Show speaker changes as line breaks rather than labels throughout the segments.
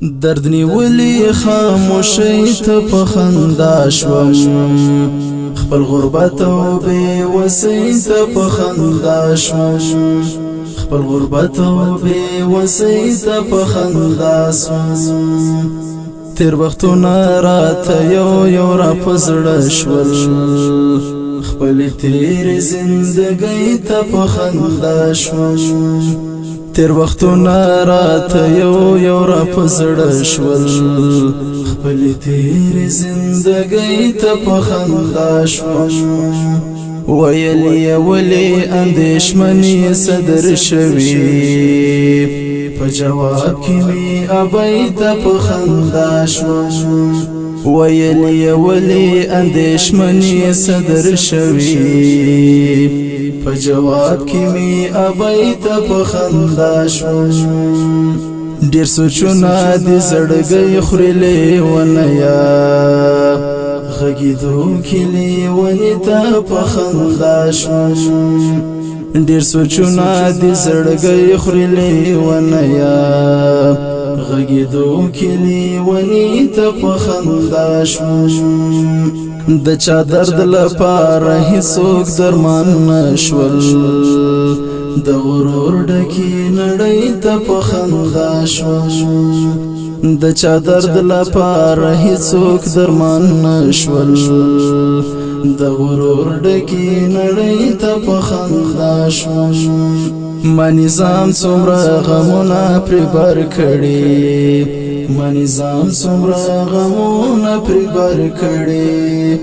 درد نیولی خاموشی ته په خندا شوم خپل غربت او بے وسی ته په خندا شوم خپل غربت او بے وسی ته په خندا شوم تیر وختونه راته یو را پزړه شول خپل تیر زندګی ته په خندا شوم تیر وختونه راته یو را پزړه شول خپل تیر زندګی ته په خندا شوم ویلی ولی اندیشمنی صدر شوی په جواب کې می ابای ته په خندا شوم ویلی ولی اندیشمنی صدر شوی په جواب کې می ابای ته په خندا شوم ډیر سوچونه دي زړګي خورلې ونیا غږیدو کلی ونی ته په خندا شوم ډیر سوچونه دي زړګي خورلې ونیا غږیدو کلی ونی ته په خندا شوم د چا درد لپاره هیڅوک درمان نشول د غرور ډکی نړۍ ته په خندا شوم د چا درد لپاره هیڅوک درمان نشول د غرور ډکی نړۍ ته په خندا شوم ما نظام څومره غمونه پر بر کړي ما نظام څومره غمونه پر بر کړي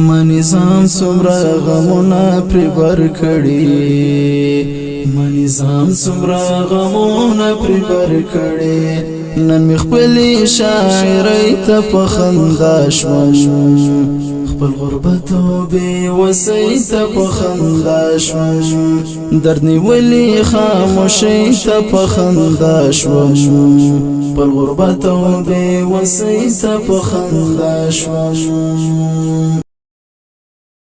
ما نظام څومره غمونه پر بر کړي ما نظام څومره غمونه پر بر کړي نن می خپل شاعرۍ ته په خندا شوم خپل غربت او بے وسی ته په خندا شوم درد نیولی خاموشی ته په خندا شوم خپل غربت او بے وسی ته په خندا شوم